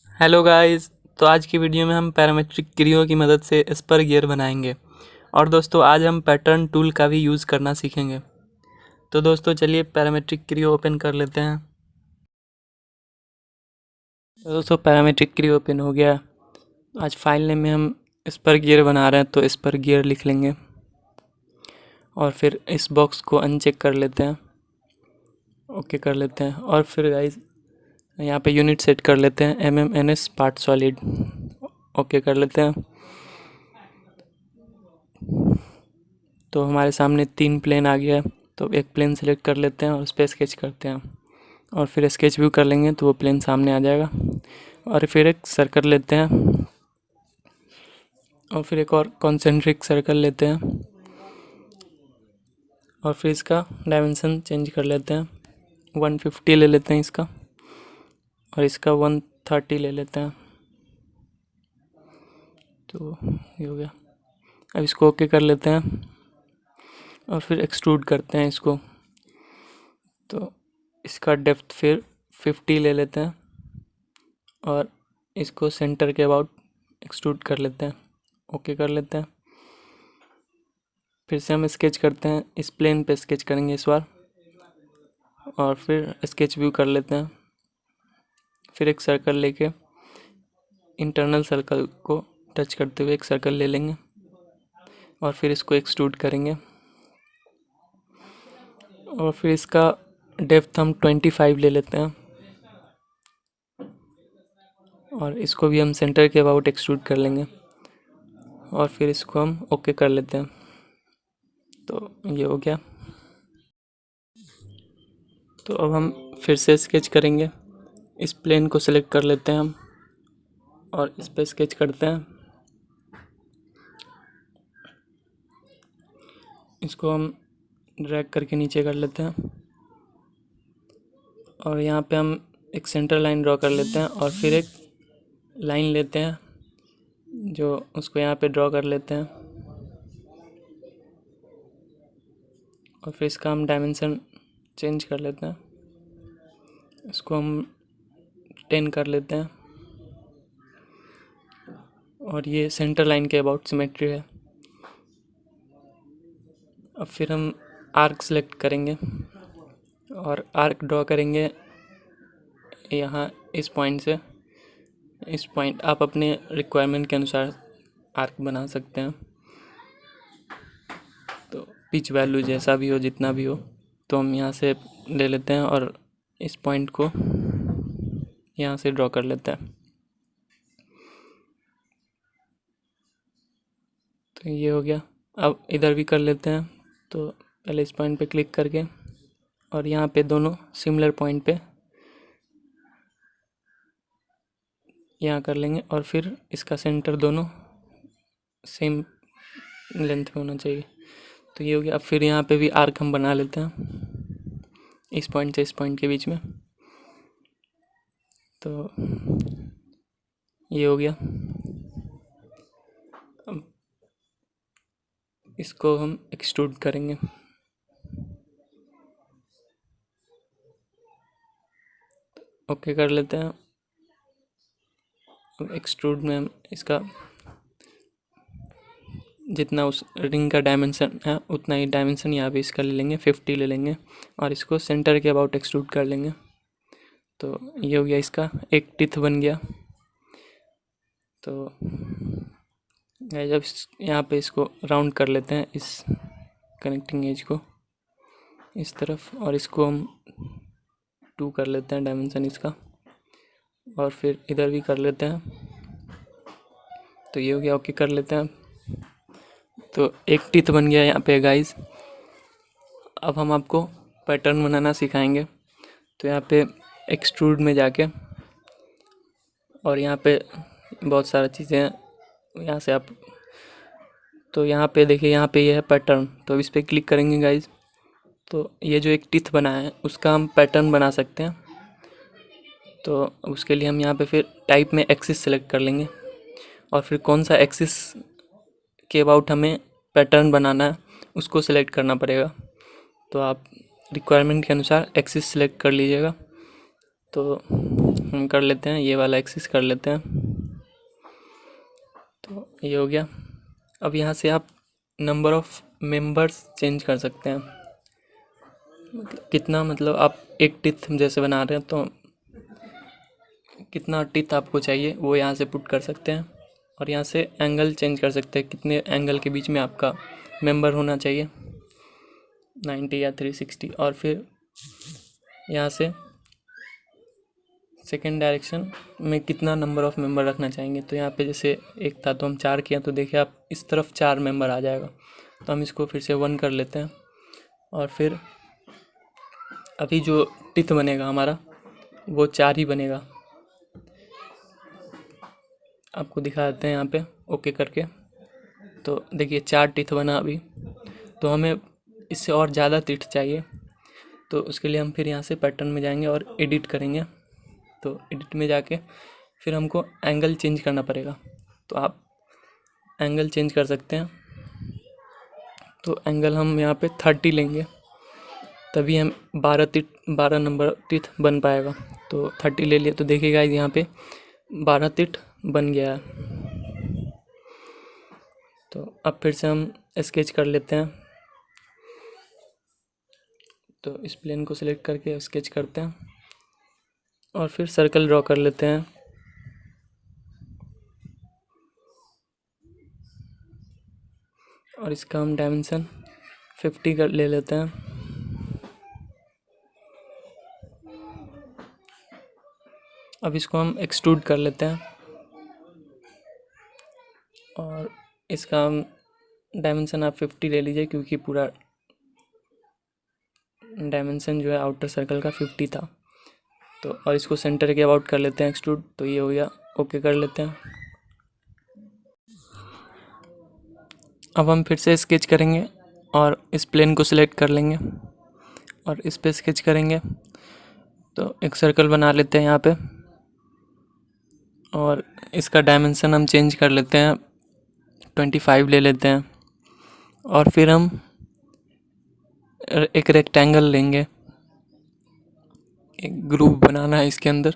Hello guys. तो आज की वीडियो में हम पैरामेट्रिक क्रियाओं की मदद से स्पर गियर बनाएंगे। और दोस्तों आज हम पैटर्न टूल का भी यूज़ करना सीखेंगे। तो दोस्तों चलिए पैरामेट्रिक क्रिया ओपन कर लेते हैं। तो दोस्तों पैरामेट्रिक क्रिया ओपन हो गया। आज फाइल नेम में हम स्पर गियर बना रहे हैं तो स्पर गियर लिख लेंगे और फिर इस बॉक्स को अनचेक कर लेते हैं, ओके कर लेते हैं। और फिर गाइस यहाँ पे यूनिट सेट कर लेते हैं MMNS पार्ट सॉलिड, ओके कर लेते हैं। तो हमारे सामने 3 प्लेन आ गया है, तो एक प्लेन सेलेक्ट कर लेते हैं और उस पर स्केच करते हैं और फिर स्केच व्यू कर लेंगे तो वो प्लेन सामने आ जाएगा। और फिर एक सर्कल लेते हैं और फिर एक और कॉन्सेंट्रिक सर्कल लेते हैं और फिर इसका डायमेंशन चेंज कर लेते हैं। 150 ले लेते हैं इसका और इसका 130 ले लेते हैं। तो ये हो गया। अब इसको ओके कर लेते हैं और फिर एक्सट्रूड करते हैं इसको। तो इसका डेप्थ फिर 50 ले लेते हैं और इसको सेंटर के अबाउट एक्सट्रूड कर लेते हैं, ओके कर लेते हैं। फिर से हम स्केच करते हैं, इस प्लेन पे स्केच करेंगे इस बार और फिर स्केच व्यू कर लेते हैं। फिर एक सर्कल लेके इंटरनल सर्कल को टच करते हुए एक सर्कल ले लेंगे और फिर इसको एक्सट्रूड करेंगे और फिर इसका डेप्थ हम 25 ले लेते हैं और इसको भी हम सेंटर के अबाउट एक्सट्रूड कर लेंगे और फिर इसको हम ओके कर लेते हैं। तो ये हो गया। तो अब हम फिर से स्केच करेंगे, इस प्लेन को सिलेक्ट कर लेते हैं हम और इस पर स्केच करते हैं। इसको हम ड्रैग करके नीचे कर लेते हैं और यहाँ पे हम एक सेंटर लाइन ड्रॉ कर लेते हैं और फिर एक लाइन लेते हैं जो उसको यहाँ पे ड्रॉ कर लेते हैं और फिर इसका हम डायमेंशन चेंज कर लेते हैं। इसको हम 10 कर लेते हैं और ये सेंटर लाइन के अबाउट सिमेट्री है। अब फिर हम आर्क सेलेक्ट करेंगे और आर्क ड्रॉ करेंगे यहाँ इस पॉइंट से इस पॉइंट। आप अपने रिक्वायरमेंट के अनुसार आर्क बना सकते हैं, तो पिच वैल्यू जैसा भी हो, जितना भी हो, तो हम यहाँ से ले लेते हैं और इस पॉइंट को यहाँ से ड्रॉ कर लेते हैं। तो ये हो गया। अब इधर भी कर लेते हैं। तो पहले इस पॉइंट पे क्लिक करके और यहाँ पे दोनों सिमिलर पॉइंट पे यहाँ कर लेंगे और फिर इसका सेंटर दोनों सेम लेंथ में होना चाहिए। तो ये हो गया। अब फिर यहाँ पे भी आर्क हम बना लेते हैं इस पॉइंट से इस पॉइंट के बीच में। तो ये हो गया। अब इसको हम एक्सट्रूड करेंगे। ओके कर लेते हैं। अब एक्सट्रूड में हम इसका जितना उस रिंग का डायमेंशन है उतना ही डायमेंशन यहाँ पे इसका ले लेंगे, 50 ले लेंगे और इसको सेंटर के अबाउट एक्सट्रूड कर लेंगे। तो ये हो गया, इसका एक टिथ बन गया। तो जब यहाँ पे इसको राउंड कर लेते हैं इस कनेक्टिंग एज को इस तरफ और इसको हम 2 कर लेते हैं डायमेंशन इसका और फिर इधर भी कर लेते हैं। तो ये हो गया, ओके कर लेते हैं। तो एक टिथ बन गया यहाँ पे गाइस। अब हम आपको पैटर्न बनाना सिखाएंगे। तो यहाँ पे एक्सट्रूड में जाके और यहाँ पे बहुत सारी चीज़ें हैं, यहाँ से आप तो यहाँ पे देखिए, यहाँ पे ये है पैटर्न। तो इस पर क्लिक करेंगे गाइस। तो ये जो एक टिथ बना है उसका हम पैटर्न बना सकते हैं। तो उसके लिए हम यहाँ पे फिर टाइप में एक्सिस सेलेक्ट कर लेंगे और फिर कौन सा एक्सिस के अबाउट हमें पैटर्न बनाना है उसको सिलेक्ट करना पड़ेगा। तो आप रिक्वायरमेंट के अनुसार एक्सिस सेलेक्ट कर लीजिएगा। तो हम कर लेते हैं, ये वाला एक्सिस कर लेते हैं। तो ये हो गया। अब यहाँ से आप नंबर ऑफ मेंबर्स चेंज कर सकते हैं, मतलब कितना, मतलब आप एक टिथ जैसे बना रहे हैं तो कितना टिथ आपको चाहिए वो यहाँ से पुट कर सकते हैं। और यहाँ से एंगल चेंज कर सकते हैं, कितने एंगल के बीच में आपका मेंबर होना चाहिए, 90 या 360। और फिर यहाँ से सेकेंड डायरेक्शन में कितना नंबर ऑफ मेंबर रखना चाहेंगे। तो यहाँ पे जैसे एक था तो हम 4 किया, तो देखिए आप इस तरफ 4 मेंबर आ जाएगा। तो हम इसको फिर से 1 कर लेते हैं। और फिर अभी जो टिथ बनेगा हमारा वो 4 ही बनेगा। आपको दिखा देते हैं यहाँ पे ओके करके। तो देखिए 4 टिथ बना अभी। तो हमें इससे और ज़्यादा टिथ चाहिए, तो उसके लिए हम फिर यहाँ से पैटर्न में जाएंगे और एडिट करेंगे। तो एडिट में जाके फिर हमको एंगल चेंज करना पड़ेगा। तो आप एंगल चेंज कर सकते हैं। तो एंगल हम यहाँ पे 30 लेंगे, तभी हम 12 नंबर टिथ बन पाएगा। तो 30 ले लिए। तो देखिएगा यहाँ पे 12 टिथ बन गया है। तो अब फिर से हम स्केच कर लेते हैं। तो इस प्लेन को सिलेक्ट करके स्केच करते हैं और फिर सर्कल ड्रॉ कर लेते हैं। और इसका हम डायमेंशन 50 कर ले लेते हैं। अब इसको हम एक्सट्रूड कर लेते हैं और इसका हम डायमेंशन आप 50 ले लीजिए, क्योंकि पूरा डायमेंशन जो है आउटर सर्कल का 50 था। तो और इसको सेंटर के अबाउट कर लेते हैं एक्सट्रूड। तो ये हो गया, ओके कर लेते हैं। अब हम फिर से स्केच करेंगे और इस प्लेन को सिलेक्ट कर लेंगे और इस पे स्केच करेंगे। तो एक सर्कल बना लेते हैं यहाँ पे और इसका डायमेंशन हम चेंज कर लेते हैं, 25 ले लेते हैं। और फिर हम एक रेक्टेंगल लेंगे, एक ग्रुप बनाना है इसके अंदर।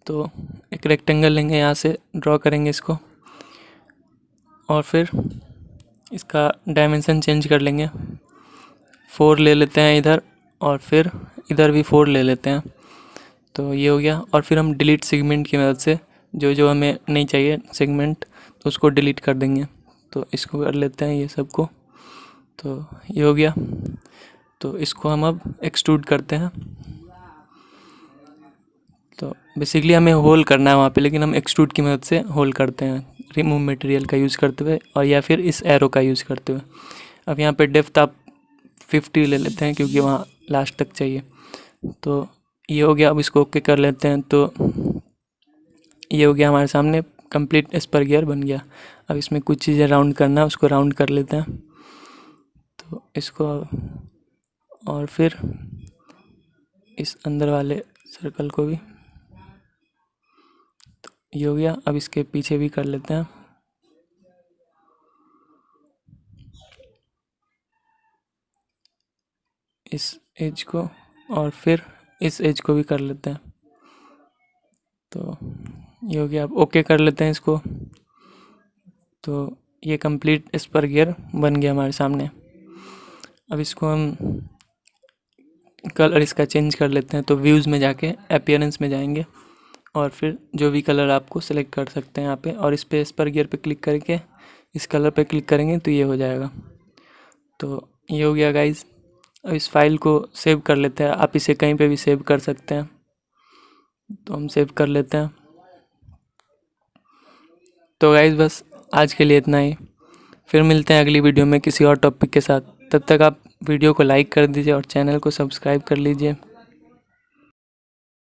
तो एक रेक्टेंगल लेंगे, यहाँ से ड्रॉ करेंगे इसको और फिर इसका डायमेंशन चेंज कर लेंगे, 4 ले लेते हैं इधर और फिर इधर भी 4 ले लेते हैं। तो ये हो गया। और फिर हम डिलीट सेगमेंट की मदद से जो जो हमें नहीं चाहिए सेगमेंट, तो उसको डिलीट कर देंगे। तो इसको कर लेते हैं ये सबको। तो ये हो गया। तो इसको हम अब एक्सट्रूड करते हैं। तो बेसिकली हमें होल करना है वहाँ पे, लेकिन हम एक्सट्रूड की मदद से होल करते हैं, रिमूव मटेरियल का यूज़ करते हुए और या फिर इस एरो का यूज़ करते हुए। अब यहाँ पे डेप्थ आप 50 ले लेते हैं, क्योंकि वहाँ लास्ट तक चाहिए। तो ये हो गया। अब इसको ओके कर लेते हैं। तो ये हो गया हमारे सामने कंप्लीट स्पर गियर बन गया। अब इसमें कुछ चीज़ें राउंड करना है, उसको राउंड कर लेते हैं। तो इसको और फिर इस अंदर वाले सर्कल को भी। तो ये हो गया। अब इसके पीछे भी कर लेते हैं। इस एज को और फिर इस एज को भी कर लेते हैं। तो ये हो गया। अब ओके कर लेते हैं इसको। तो ये कंप्लीट स्पर गियर बन गया हमारे सामने। अब इसको हम कलर इसका चेंज कर लेते हैं। तो व्यूज़ में जाके अपीयरेंस में जाएंगे और फिर जो भी कलर आपको सेलेक्ट कर सकते हैं यहाँ पे, और इस पे स्पर गियर पे क्लिक करके इस कलर पे क्लिक करेंगे तो ये हो जाएगा। तो ये हो गया गाइज़। अब इस फाइल को सेव कर लेते हैं। आप इसे कहीं पे भी सेव कर सकते हैं। तो हम सेव कर लेते हैं। तो गाइज़ बस आज के लिए इतना ही। फिर मिलते हैं अगली वीडियो में किसी और टॉपिक के साथ। तब तक आप वीडियो को लाइक कर दीजिए और चैनल को सब्सक्राइब कर लीजिए।